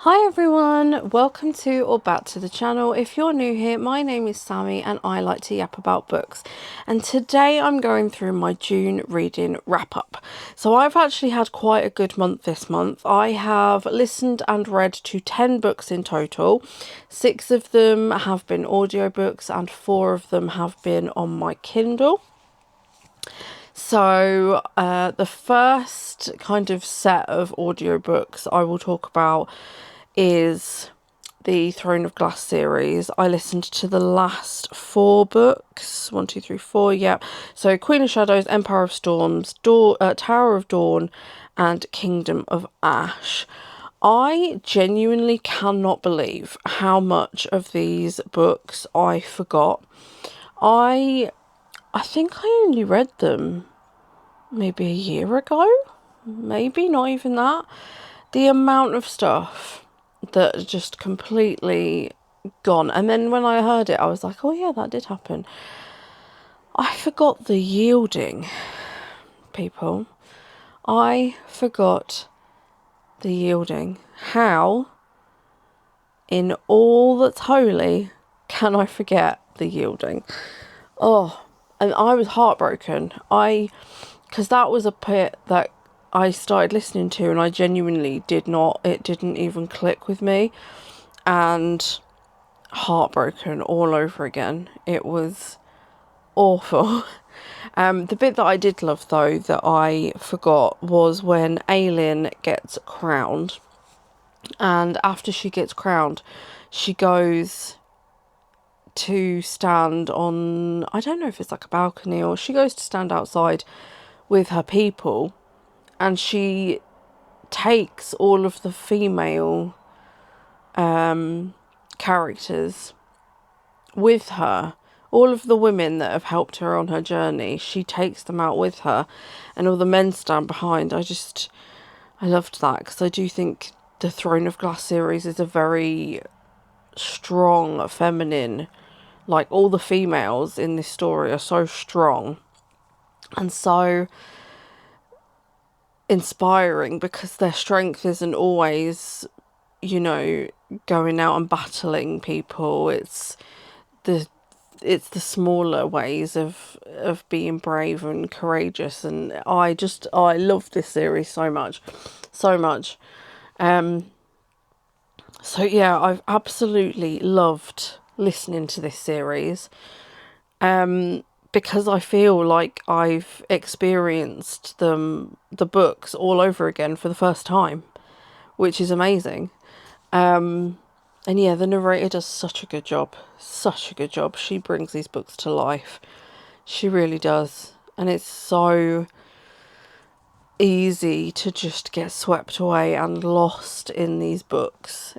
Hi everyone, welcome to or back to the channel. If you're new here, my name is Sammy and I like to yap about books, and today I'm going through my June reading wrap up. So I've actually had quite a good month this month. I have listened and read to 10 books in total. 6 of them have been audiobooks and 4 of them have been on my Kindle. So the first kind of set of audiobooks I will talk about is the Throne of Glass series. I listened to the last 4 books. 1, 2, 3, 4, yeah. So Queen of Shadows, Empire of Storms, Tower of Dawn, and Kingdom of Ash. I genuinely cannot believe how much of these books I forgot. I think I only read them maybe a year ago. Maybe not even that. The amount of stuff that just completely gone. And then when I heard it, I was like, oh yeah, that did happen. I forgot the yielding, people. I forgot the yielding. How in all that's holy can I forget the yielding? Oh, and I was heartbroken. Because that was a bit that I started listening to and I genuinely it didn't even click with me, and heartbroken all over again. It was awful. The bit that I did love though that I forgot was when Aelin gets crowned, and after she gets crowned she goes to stand on, I don't know if it's like a balcony, or she goes to stand outside with her people, and she takes all of the female characters with her. All of the women that have helped her on her journey, she takes them out with her, and all the men stand behind. I loved that, because I do think the Throne of Glass series is a very strong feminine, like all the females in this story are so strong and so inspiring, because their strength isn't always, going out and battling people. It's the smaller ways of being brave and courageous, and I love this series so much. So yeah, I've absolutely loved listening to this series, because I feel like I've experienced the books all over again for the first time, which is amazing. And yeah, the narrator does such a good job. She brings these books to life. She really does. And it's so easy to just get swept away and lost in these books.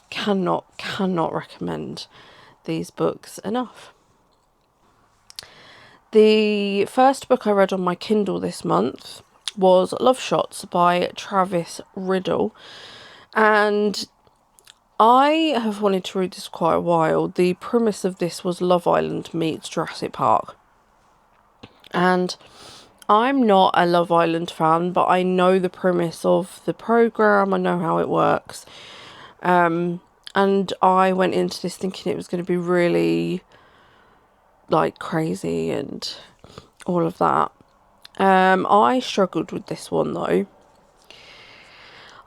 Cannot recommend these books enough. The first book I read on my Kindle this month was Love Shots by Travis Riddle, and I have wanted to read this quite a while. The premise of this was Love Island meets Jurassic Park, and I'm not a Love Island fan, but I know the premise of the programme. I know how it works, and I went into this thinking it was going to be really like crazy and all of that. I struggled with this one though.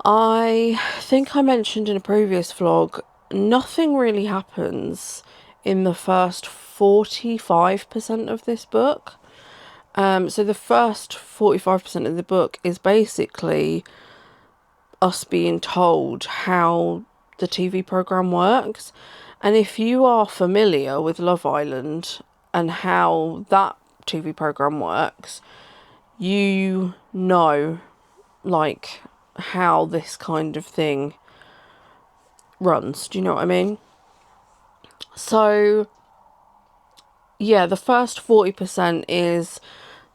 I think I mentioned in a previous vlog, nothing really happens in the first 45% of this book. So the first 45% of the book is basically us being told how the TV programme works. And if you are familiar with Love Island and how that TV programme works, you know, like, how this kind of thing runs. Do you know what I mean? So yeah, the first 40% is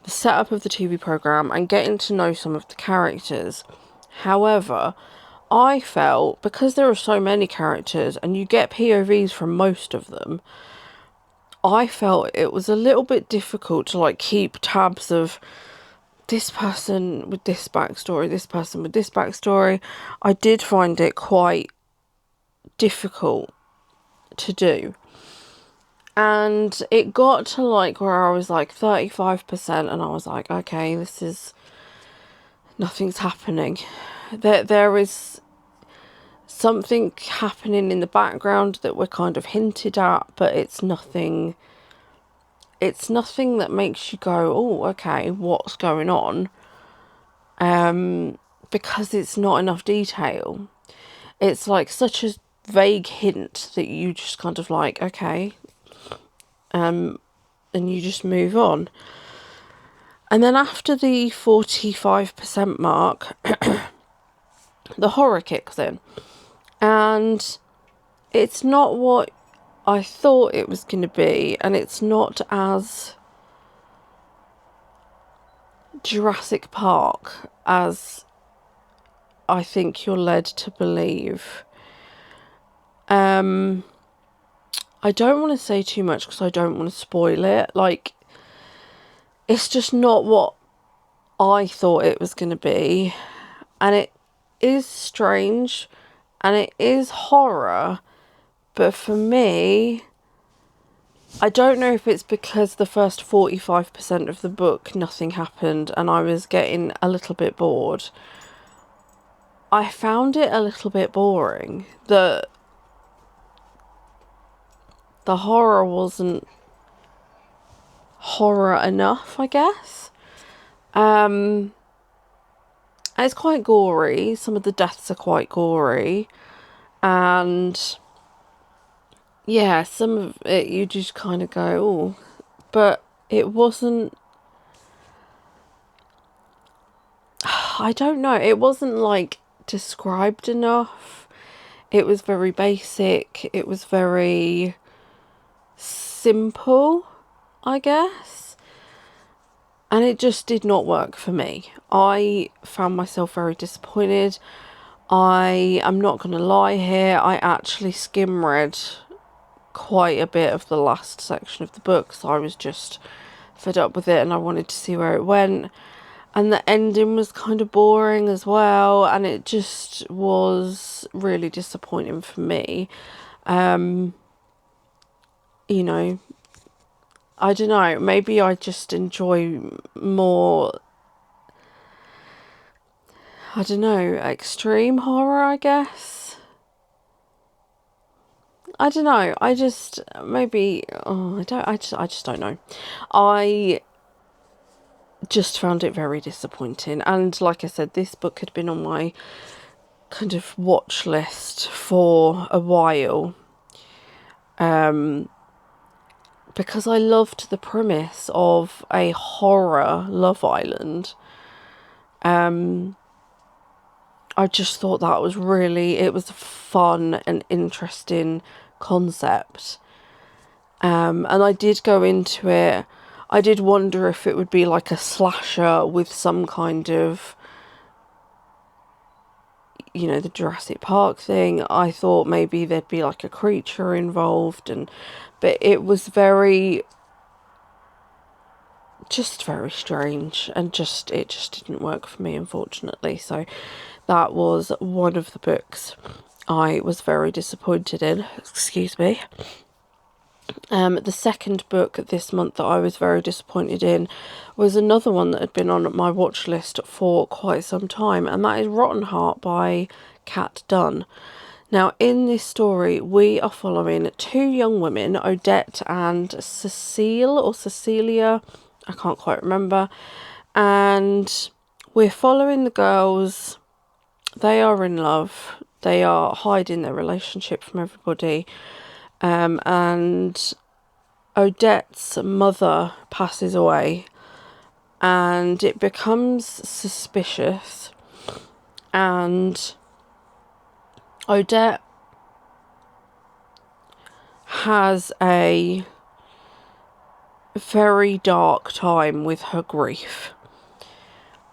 the setup of the TV programme and getting to know some of the characters. However, I felt, because there are so many characters and you get POVs from most of them, I felt it was a little bit difficult to like keep tabs of this person with this backstory, this person with this backstory. I did find it quite difficult to do. And it got to like where I was like 35% and I was like, okay, nothing's happening. There is something happening in the background that we're kind of hinted at, but it's nothing that makes you go, oh, okay, what's going on? Because it's not enough detail. It's like such a vague hint that you just kind of like, okay, and you just move on. And then after the 45% mark, the horror kicks in. And it's not what I thought it was going to be, and it's not as Jurassic Park as I think you're led to believe. I don't want to say too much because I don't want to spoil it. Like, it's just not what I thought it was going to be. And it is strange and it is horror. But for me, I don't know if it's because the first 45% of the book, nothing happened and I was getting a little bit bored. I found it a little bit boring. The horror wasn't horror enough, I guess. It's quite gory. Some of the deaths are quite gory. And yeah, some of it you just kind of go, oh. But it wasn't... I don't know. It wasn't like described enough. It was very basic. It was very simple, I guess. And it just did not work for me. I found myself very disappointed. I'm not going to lie here. I actually skim read quite a bit of the last section of the book. So I was just fed up with it and I wanted to see where it went. And the ending was kind of boring as well. And it just was really disappointing for me. You know, I don't know, maybe I just enjoy more, I don't know, extreme horror, I guess. I don't know, I just, maybe, I just don't know. I just found it very disappointing. And like I said, this book had been on my kind of watch list for a while. Because I loved the premise of a horror Love Island. I just thought that was it was a fun and interesting concept. And I did go into it, I did wonder if it would be like a slasher with some kind of, you know, the Jurassic Park thing. I thought maybe there'd be like a creature involved, but it was very strange, and it just didn't work for me, unfortunately. So that was one of the books I was very disappointed in. Excuse me. The second book this month that I was very disappointed in was another one that had been on my watch list for quite some time, and that is Rottenheart by Kat Dunn. Now, in this story, we are following two young women, Odette and Cecilia, I can't quite remember, and we're following the girls. They are in love. They are hiding their relationship from everybody. And Odette's mother passes away. And it becomes suspicious. And Odette has a very dark time with her grief.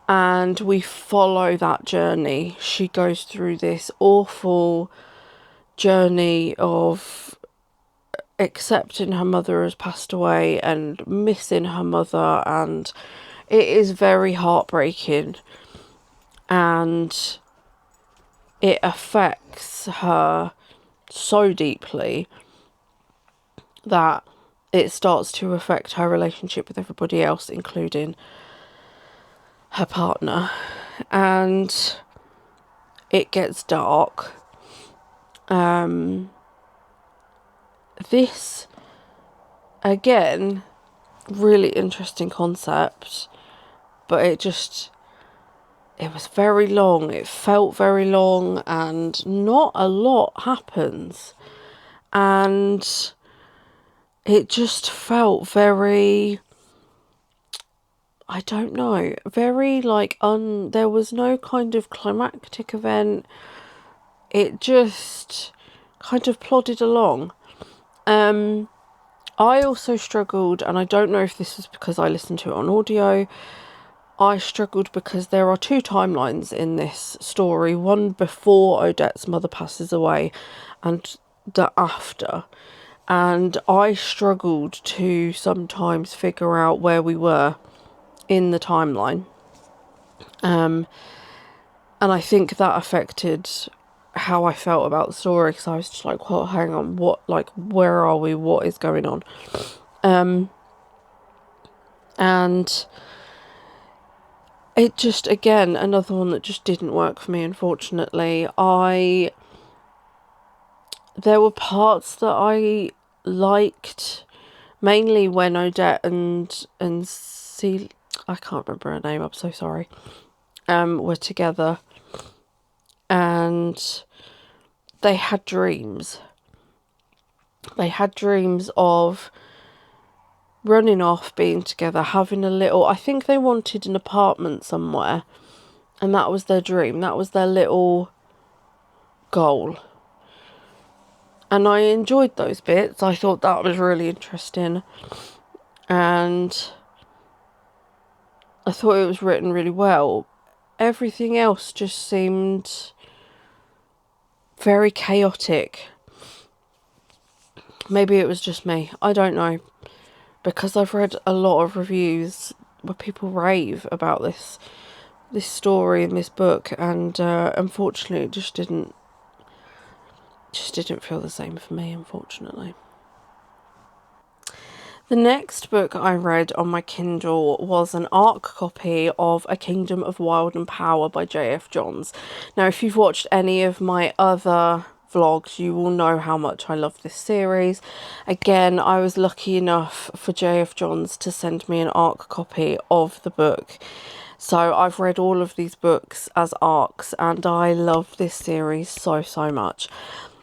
And we follow that journey. She goes through this awful journey of accepting her mother has passed away and missing her mother, and it is very heartbreaking, and it affects her so deeply that it starts to affect her relationship with everybody else, including her partner. And it gets dark. This, again, really interesting concept, but it was very long. It felt very long, and not a lot happens. And it just felt very, I don't know, very like there was no kind of climactic event. It just kind of plodded along. I also struggled, and I don't know if this is because I listened to it on audio. I struggled because there are two timelines in this story. One before Odette's mother passes away, and the after. And I struggled to sometimes figure out where we were in the timeline. And I think that affected how I felt about the story, because I was just like, well, hang on, where are we? What is going on? And it just, again, another one that just didn't work for me, unfortunately. There were parts that I liked, mainly when Odette and I can't remember her name, I'm so sorry, were together, and they had dreams. They had dreams of running off, being together, having a little, I think they wanted an apartment somewhere, and that was their dream. That was their little goal. And I enjoyed those bits. I thought that was really interesting. And I thought it was written really well. Everything else just seemed very chaotic. Maybe it was just me. I don't know. Because I've read a lot of reviews where people rave about this story and this book, and unfortunately it just didn't feel the same for me, unfortunately. The next book I read on my Kindle was an ARC copy of A Kingdom of Wild and Power by J.F. Johns. Now, if you've watched any of my other vlogs, you will know how much I love this series. Again, I was lucky enough for J.F. Johns to send me an ARC copy of the book. So I've read all of these books as ARCs, and I love this series so, so much.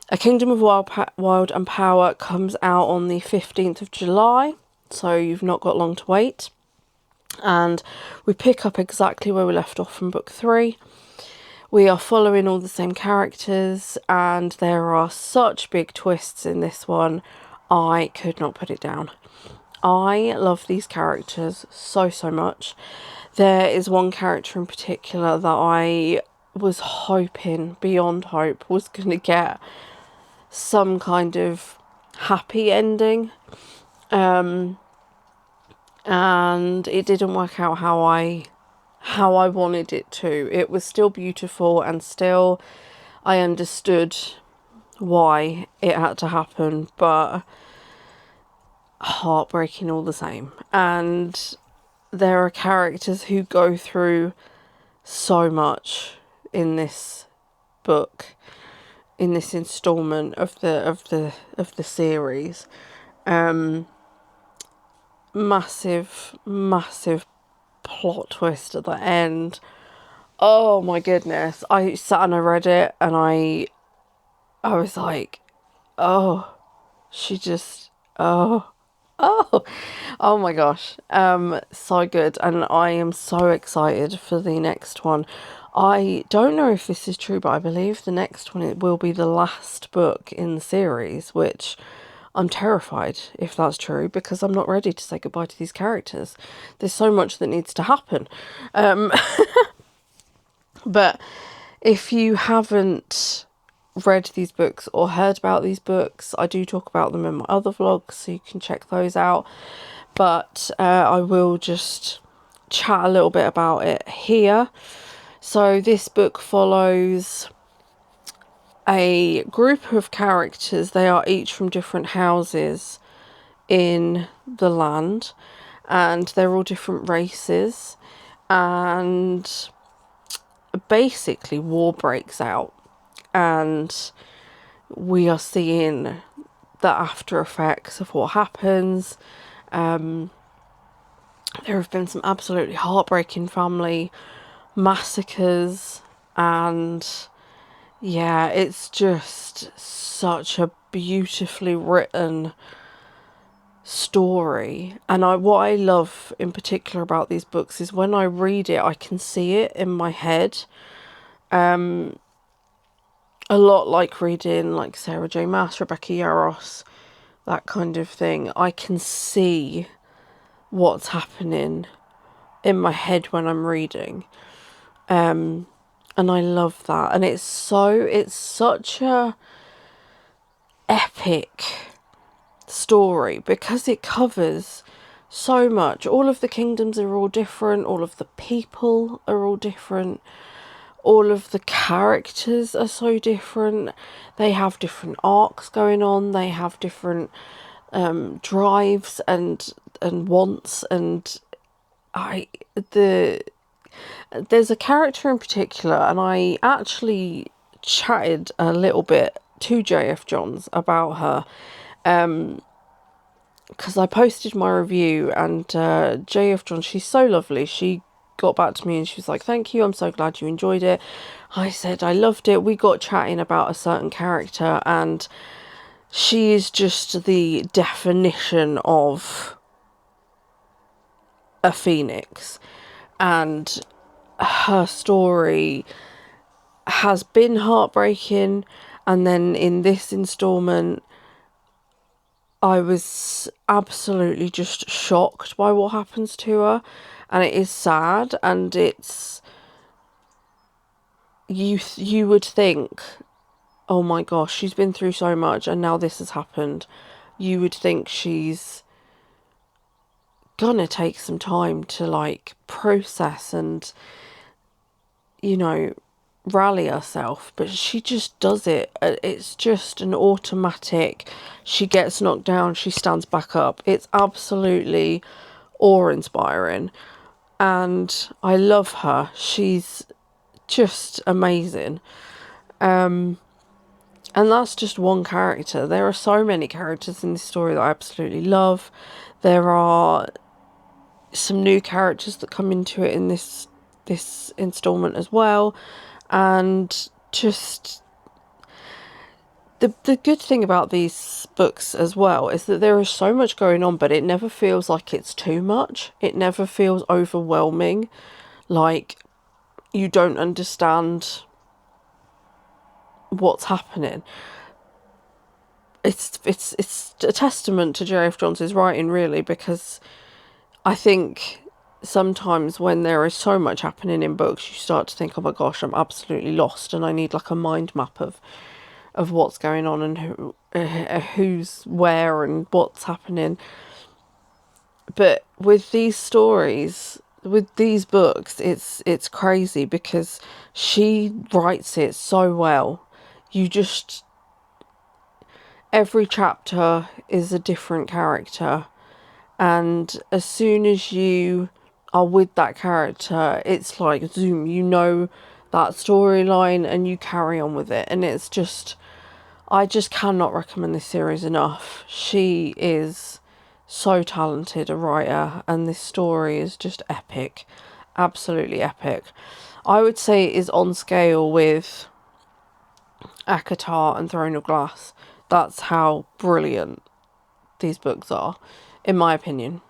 A Kingdom of Wild and Power comes out on the 15th of July, so you've not got long to wait. And we pick up exactly where we left off from book 3. We are following all the same characters, and there are such big twists in this one. I could not put it down. I love these characters so, so much. There is one character in particular that I was hoping, beyond hope, was going to get some kind of happy ending, and it didn't work out how I wanted it to. It was still beautiful, and still I understood why it had to happen, but heartbreaking all the same. And there are characters who go through so much in this book, in this installment of the series. Massive plot twist at the end. Oh my goodness. I sat and I read it, and I was like, oh, she just, oh my gosh. So good, and I am so excited for the next one. I don't know if this is true, but I believe the next one, it will be the last book in the series, which I'm terrified if that's true, because I'm not ready to say goodbye to these characters. There's so much that needs to happen. But if you haven't read these books or heard about these books, I do talk about them in my other vlogs, so you can check those out. But I will just chat a little bit about it here. So this book follows a group of characters. They are each from different houses in the land, and they're all different races, and basically war breaks out, and we are seeing the after effects of what happens. There have been some absolutely heartbreaking family massacres, and yeah, it's just such a beautifully written story. And what I love in particular about these books is when I read it, I can see it in my head. A lot like reading like Sarah J. Maas, Rebecca Yarros, that kind of thing. I can see what's happening in my head when I'm reading. And I love that. And it's such a epic story because it covers so much. All of the kingdoms are all different. All of the people are all different. All of the characters are so different. They have different arcs going on. They have different drives and wants. And there's a character in particular, and I actually chatted a little bit to JF Johns about her, because I posted my review, and JF Johns, she's so lovely. She got back to me and she was like, thank you, I'm so glad you enjoyed it. I said I loved it. We got chatting about a certain character, and she is just the definition of a phoenix, and her story has been heartbreaking. And then in this installment, I was absolutely just shocked by what happens to her, and it is sad, and it's you would think, oh my gosh, she's been through so much and now this has happened. You would think she's gonna take some time to like process and, you know, rally herself, but she just does it. It's just an automatic. She gets knocked down, she stands back up. It's absolutely awe-inspiring, and I love her. She's just amazing. And that's just one character. There are so many characters in this story that I absolutely love. There are some new characters that come into it in this installment as well. And just the good thing about these books as well is that there is so much going on, but it never feels like it's too much. It never feels overwhelming, like you don't understand what's happening. It's a testament to J.F. Johns' writing, really, because I think sometimes when there is so much happening in books, you start to think, oh my gosh, I'm absolutely lost, and I need like a mind map of what's going on and who's where and what's happening. But with these stories, with these books, it's crazy because she writes it so well. You just, every chapter is a different character, and as soon as you are with that character, it's like zoom, you know that storyline and you carry on with it. And it's just, I just cannot recommend this series enough. She is so talented a writer, and this story is just epic, absolutely epic. I would say it is on scale with ACOTAR and Throne of Glass. That's how brilliant these books are, in my opinion.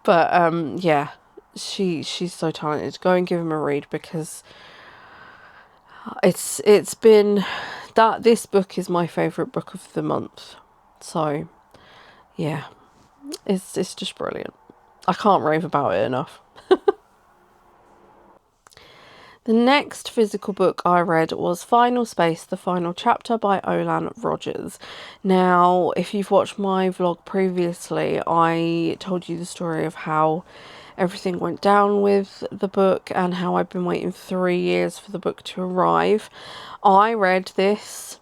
But yeah, she's so talented. Go and give him a read, because it's been that this book is my favorite book of the month. So yeah, it's just brilliant. I can't rave about it enough. The next physical book I read was Final Space, The Final Chapter by Olan Rogers. Now, if you've watched my vlog previously, I told you the story of how everything went down with the book and how I've been waiting 3 years for the book to arrive. I read this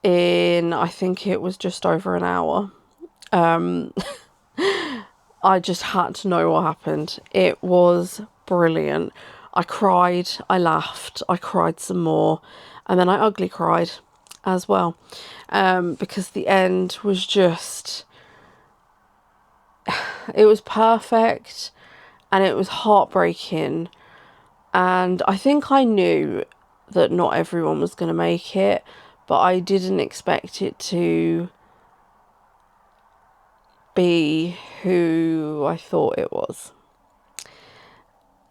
in, I think it was just over an hour. I just had to know what happened. It was brilliant. I cried, I laughed, I cried some more, and then I ugly cried as well, because the end was just, it was perfect and it was heartbreaking, and I think I knew that not everyone was going to make it, but I didn't expect it to be who I thought it was.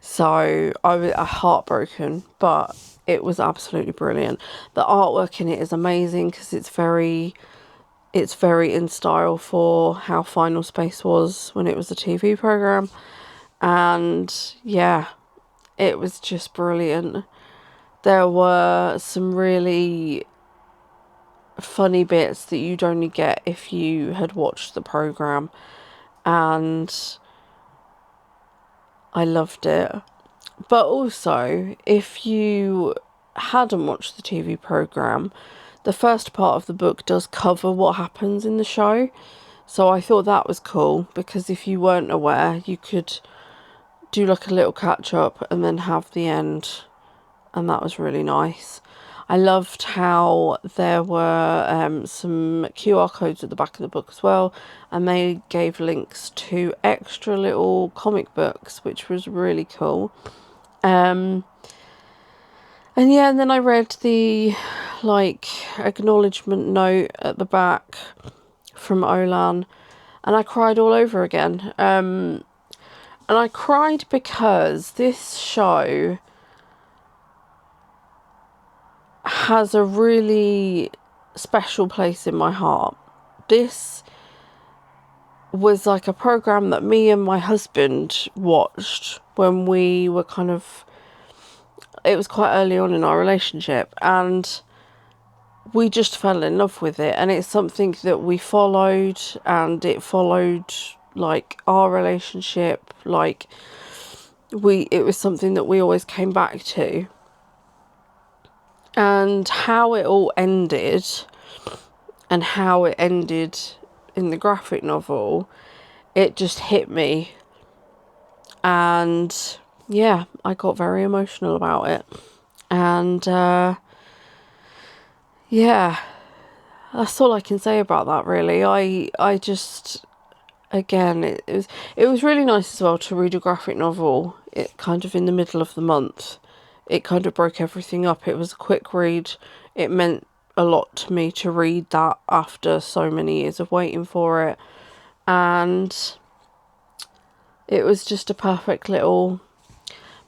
So I was heartbroken, but it was absolutely brilliant. The artwork in it is amazing because it's very in style for how Final Space was when it was a TV program. And yeah, it was just brilliant. There were some really funny bits that you'd only get if you had watched the program, and I loved it. But also, if you hadn't watched the TV programme, the first part of the book does cover what happens in the show. So I thought that was cool, because if you weren't aware, you could do like a little catch up and then have the end. And that was really nice. I loved how there were some QR codes at the back of the book as well, and they gave links to extra little comic books, which was really cool. And yeah, and then I read the acknowledgement note at the back from Olan, and I cried all over again. And I cried because this show has a really special place in my heart. This was like a program that me and my husband watched when we were it was quite early on in our relationship, and we just fell in love with it, and it's something that we followed, and it followed our relationship. It was something that we always came back to. And how it all ended, and how it ended in the graphic novel, it just hit me. And yeah, I got very emotional about it. And yeah, that's all I can say about that, really. I just, again, it was really nice as well to read a graphic novel kind of in the middle of the month. It kind of broke everything up. It was a quick read. It meant a lot to me to read that after so many years of waiting for it. And it was just a perfect little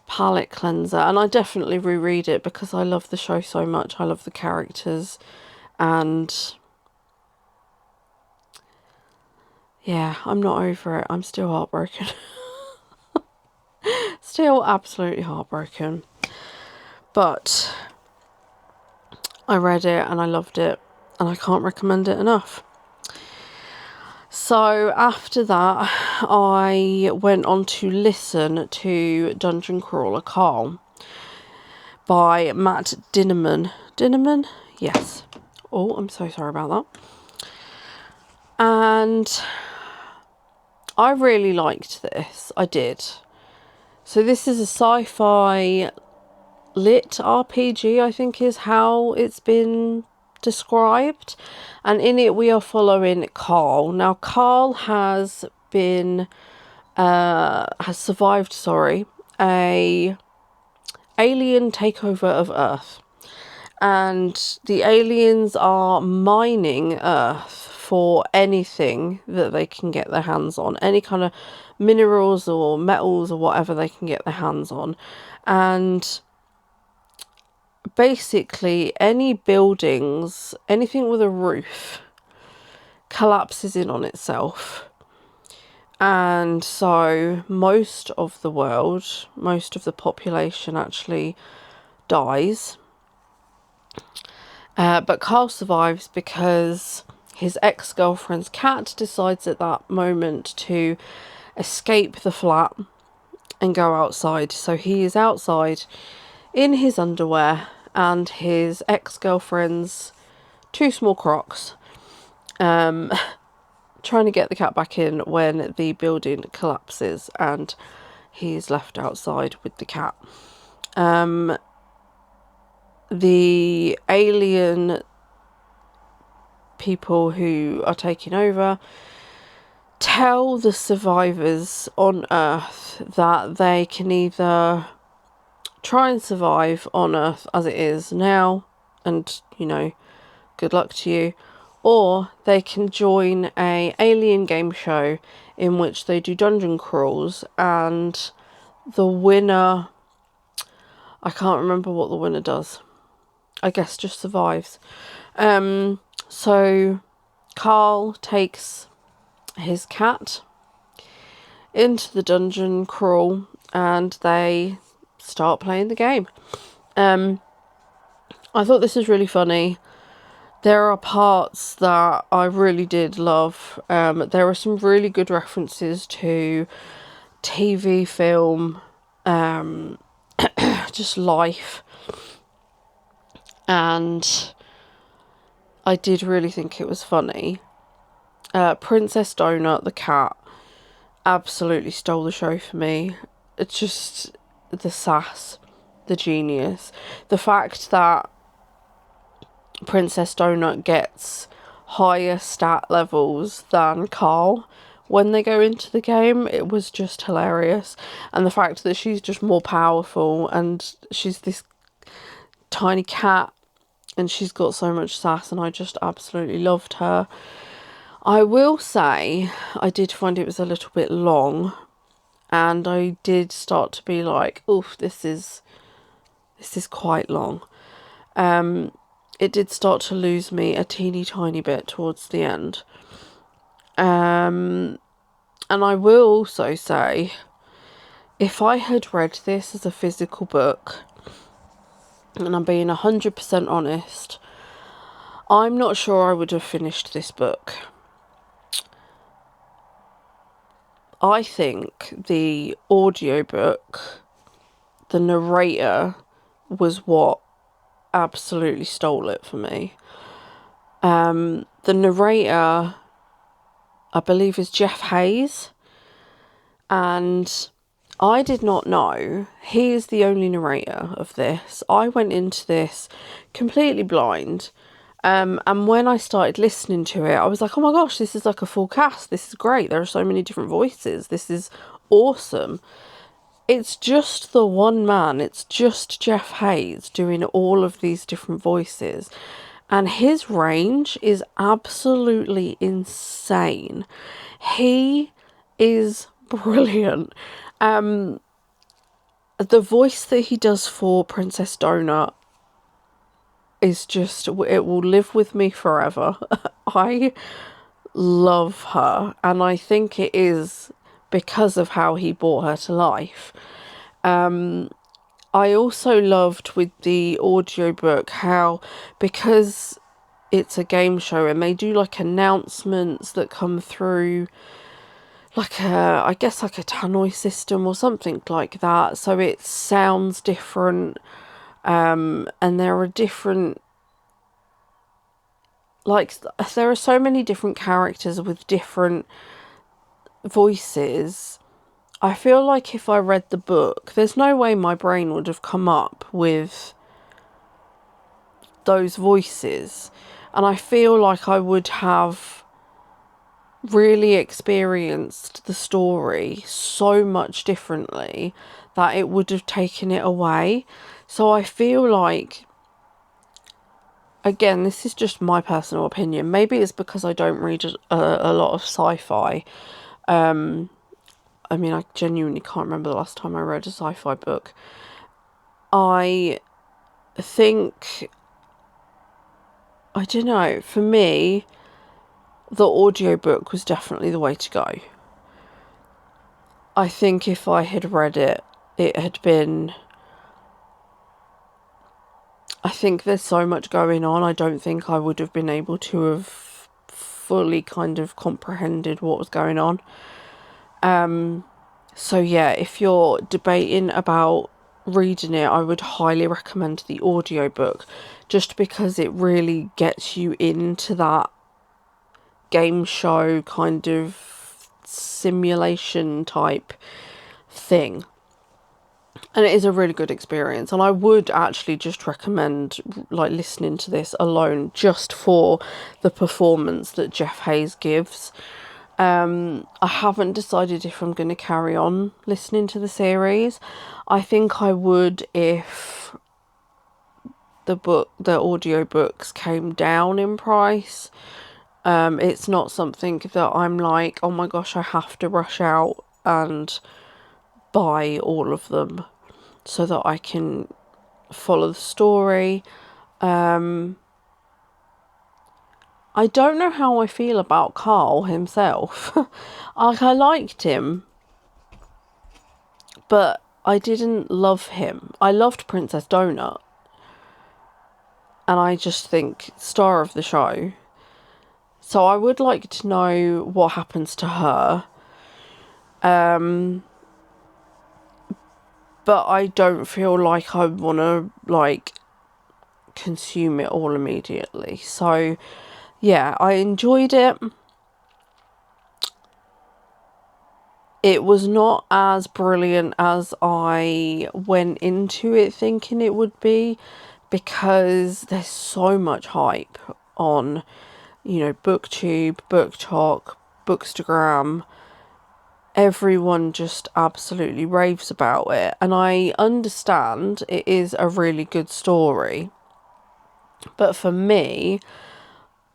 palette cleanser. And I definitely reread it because I love the show so much. I love the characters. And yeah, I'm not over it. I'm still heartbroken. Still absolutely heartbroken. But I read it and I loved it, and I can't recommend it enough. So after that, I went on to listen to Dungeon Crawler Carl by Matt Dinniman. Dinniman? Yes. Oh, I'm so sorry about that. And I really liked this. I did. So this is a sci-fi lit RPG, I think is how it's been described, and in it we are following Carl. Now Carl has survived a alien takeover of Earth, and the aliens are mining Earth for anything that they can get their hands on, any kind of minerals or metals or whatever they can get their hands on. And basically any buildings, anything with a roof, collapses in on itself. And so most of the world, most of the population actually dies. But Carl survives because his ex-girlfriend's cat decides at that moment to escape the flat and go outside. So he is outside in his underwear and his ex-girlfriend's 2 small Crocs, trying to get the cat back in when the building collapses and he's left outside with the cat. The alien people who are taking over tell the survivors on Earth that they can either try and survive on Earth as it is now, and, you know, good luck to you, or they can join a alien game show in which they do dungeon crawls, and the winner, I can't remember what the winner does, I guess just survives. So Carl takes his cat into the dungeon crawl and they start playing the game. I thought this was really funny. There are parts that I really did love. There are some really good references to TV, film, just life. And I did really think it was funny. Princess Donut, the cat, absolutely stole the show for me. It's just the sass, the genius. The fact that Princess Donut gets higher stat levels than Carl when they go into the game, it was just hilarious. And the fact that she's just more powerful and she's this tiny cat and she's got so much sass, and I just absolutely loved her. I will say I did find it was a little bit long, and I did start to be like, oof, this is quite long. It did start to lose me a teeny tiny bit towards the end. And I will also say, if I had read this as a physical book, and I'm being 100% honest, I'm not sure I would have finished this book. I think the audiobook, the narrator, was what absolutely stole it for me. The narrator, I believe, is Jeff Hayes, and I did not know he is the only narrator of this. I went into this completely blind, and when I started listening to it, I was like, oh my gosh, this is like a full cast. This is great. There are so many different voices. This is awesome. It's just the one man. It's just Jeff Hayes doing all of these different voices. And his range is absolutely insane. He is brilliant. The voice that he does for Princess Donut is just, it will live with me forever. I love her, and I think it is because of how he brought her to life. I also loved with the audiobook how, because it's a game show and they do like announcements that come through like I guess like a tannoy system or something like that, so it sounds different, and there are different, like, there are so many different characters with different voices. I feel like if I read the book, there's no way my brain would have come up with those voices. And I feel like I would have really experienced the story so much differently that it would have taken it away. So I feel like, again, this is just my personal opinion. Maybe it's because I don't read a lot of sci-fi. I mean, I genuinely can't remember the last time I read a sci-fi book. I think, I don't know, for me, the audiobook was definitely the way to go. I think if I had read it, it had been I think there's so much going on. I don't think I would have been able to have fully kind of comprehended what was going on. So yeah, if you're debating about reading it, I would highly recommend the audiobook, just because it really gets you into that game show kind of simulation type thing. And it is a really good experience, and I would actually just recommend like listening to this alone, just for the performance that Jeff Hayes gives. I haven't decided if I'm going to carry on listening to the series. I think I would if the audiobooks came down in price. It's not something that I'm like, oh my gosh, I have to rush out and buy all of them so that I can follow the story. I don't know how I feel about Carl himself. I liked him, but I didn't love him. I loved Princess Donut, and I just think star of the show. So I would like to know what happens to her. But I don't feel like I want to like consume it all immediately. So yeah, I enjoyed it. It was not as brilliant as I went into it thinking it would be, because there's so much hype on, BookTube, BookTok, Bookstagram. Everyone just absolutely raves about it, and I understand it is a really good story, but for me,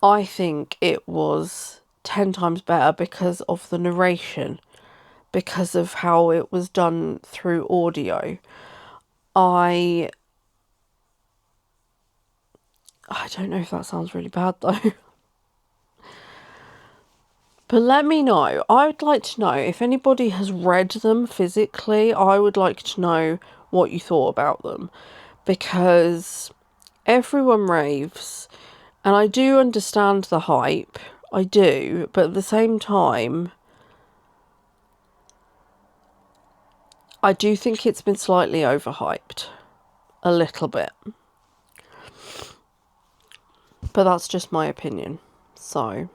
I think it was 10 times better because of the narration, because of how it was done through audio. I don't know if that sounds really bad though. But let me know. I would like to know if anybody has read them physically. I would like to know what you thought about them, because everyone raves, and I do understand the hype. I do, but at the same time, I do think it's been slightly overhyped. A little bit. But that's just my opinion. So,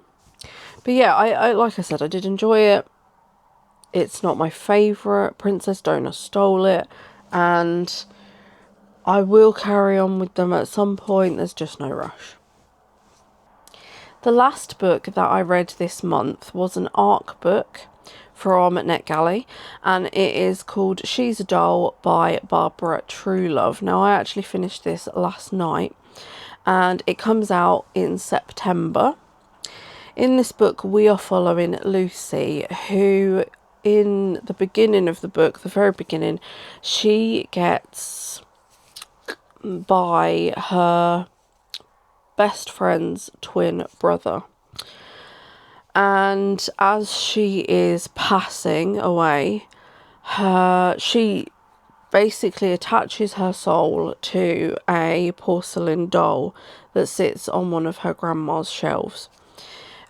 but yeah, I like I said, I did enjoy it. It's not my favourite. Princess Donut stole it, and I will carry on with them at some point. There's just no rush. The last book that I read this month was an ARC book from NetGalley, and it is called She's a Doll by Barbara Truelove. Now, I actually finished this last night, and it comes out in September. In this book, we are following Lucy, who in the beginning of the book, the very beginning, she gets by her best friend's twin brother. And as she is passing away, she basically attaches her soul to a porcelain doll that sits on one of her grandma's shelves.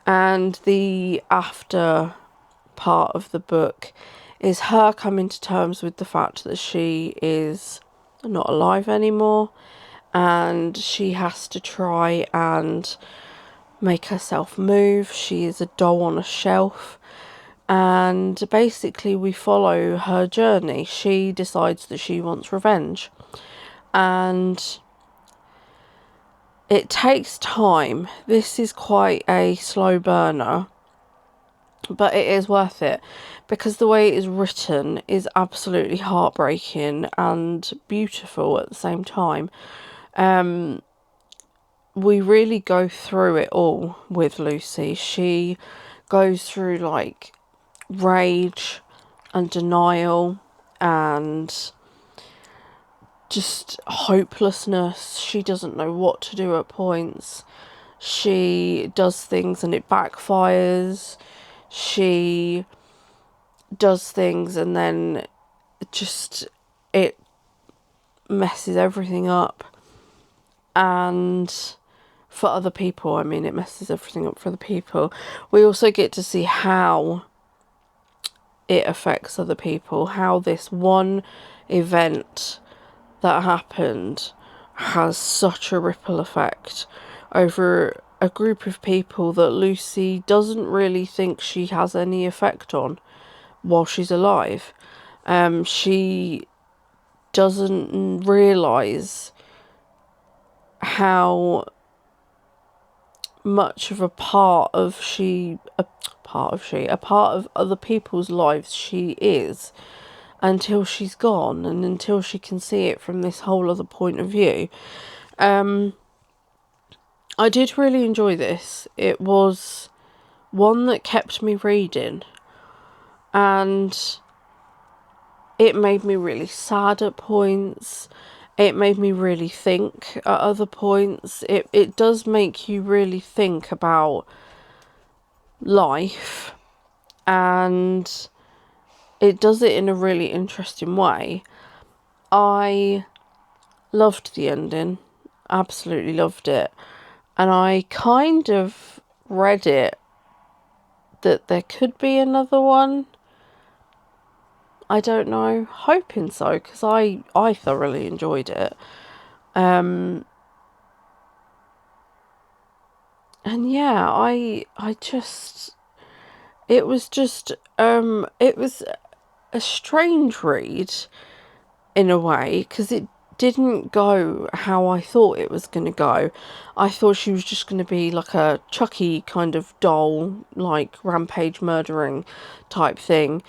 And the after part of the book is her coming to terms with the fact that she is not alive anymore, and she has to try and make herself move. She is a doll on a shelf, and basically we follow her journey. She decides that she wants revenge, and it takes time. This is quite a slow burner, but it is worth it, because the way it is written is absolutely heartbreaking and beautiful at the same time. We really go through it all with Lucy. She goes through like rage and denial and just hopelessness. She doesn't know what to do at points. She does things and it backfires. She does things and then it messes everything up. and for other people, I mean, it messes everything up for the people. We also get to see how it affects other people, how this one event that happened has such a ripple effect over a group of people that Lucy doesn't really think she has any effect on while she's alive. She doesn't realise how much of a part of other people's lives she is until she's gone, and until she can see it from this whole other point of view. I did really enjoy this. It was one that kept me reading, and it made me really sad at points. It made me really think at other points. It does make you really think about life, and it does it in a really interesting way. I loved the ending. Absolutely loved it. And I kind of read it that there could be another one. I don't know. Hoping so, because I thoroughly enjoyed it. And yeah, I just... It was just... it was a strange read, in a way, because it didn't go how I thought it was going to go. I thought she was just going to be like a Chucky kind of doll, like rampage murdering type thing.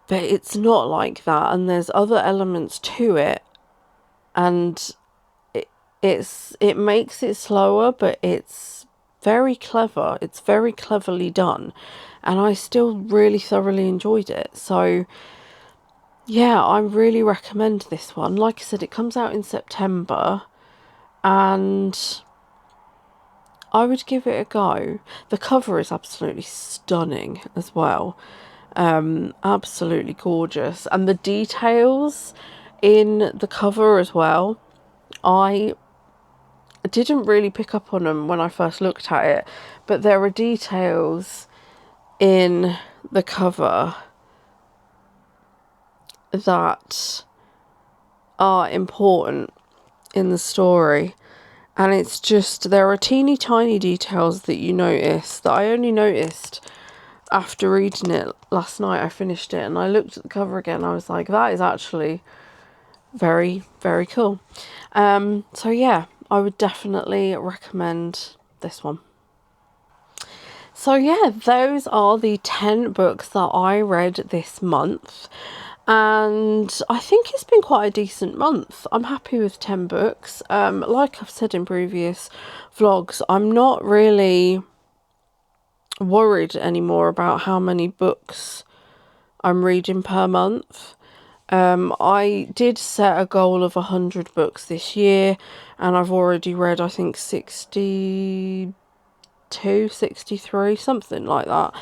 But it's not like that, and there's other elements to it, and it makes it slower, but it's very clever. It's very cleverly done, and I still really thoroughly enjoyed it. So yeah, I really recommend this one. Like I said, it comes out in September, and I would give it a go. The cover is absolutely stunning as well. Absolutely gorgeous. And the details in the cover as well, I didn't really pick up on them when I first looked at it, but there are details in the cover that are important in the story. And it's just, there are teeny tiny details that you notice that I only noticed after reading it last night. I finished it and I looked at the cover again. I was like, that is actually very, very cool. So yeah, I would definitely recommend this one. So yeah, those are the 10 books that I read this month. And I think it's been quite a decent month. I'm happy with 10 books. Like I've said in previous vlogs, I'm not really worried anymore about how many books I'm reading per month. I did set a goal of 100 books this year, and I've already read, I think, 62, 63, something like that.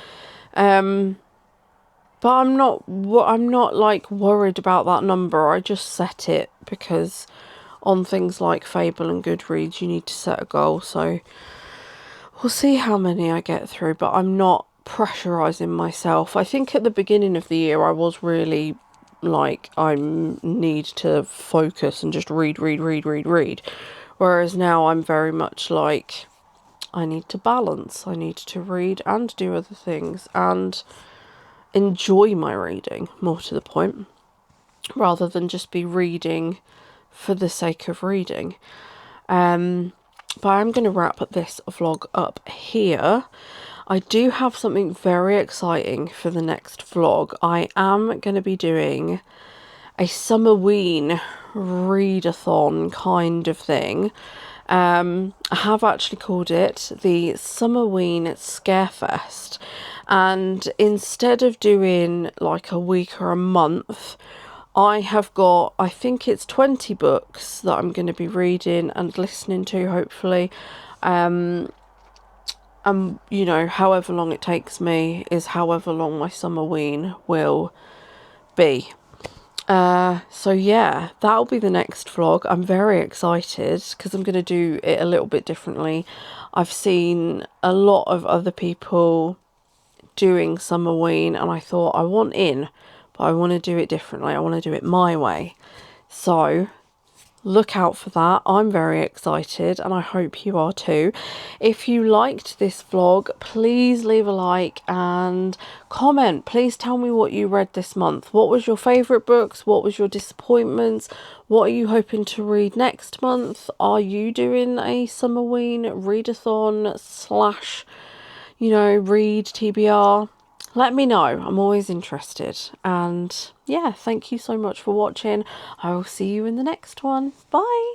But I'm not like worried about that number. I just set it because on things like Fable and Goodreads, you need to set a goal. So we'll see how many I get through, but I'm not pressurizing myself. I think at the beginning of the year, I was really like, I need to focus and just read. Whereas now I'm very much like, I need to balance. I need to read and do other things and enjoy my reading, more to the point, rather than just be reading for the sake of reading. But I'm going to wrap this vlog up here. I do have something very exciting for the next vlog. I am going to be doing a Summerween readathon kind of thing. I have actually called it the Summerween Scarefest, and instead of doing like a week or a month, I have got, I think it's 20 books that I'm going to be reading and listening to, hopefully. You know, however long it takes me is however long my Summerween will be. So yeah, that'll be the next vlog. I'm very excited because I'm going to do it a little bit differently. I've seen a lot of other people doing Summerween and I thought I want in, but I want to do it differently. I want to do it my way. So look out for that. I'm very excited and I hope you are too. If you liked this vlog, please leave a like and comment. Please tell me what you read this month. What was your favourite books? What was your disappointments? What are you hoping to read next month? Are you doing a Summerween readathon slash, you know, read TBR? Let me know. I'm always interested. And yeah, thank you so much for watching. I will see you in the next one. Bye.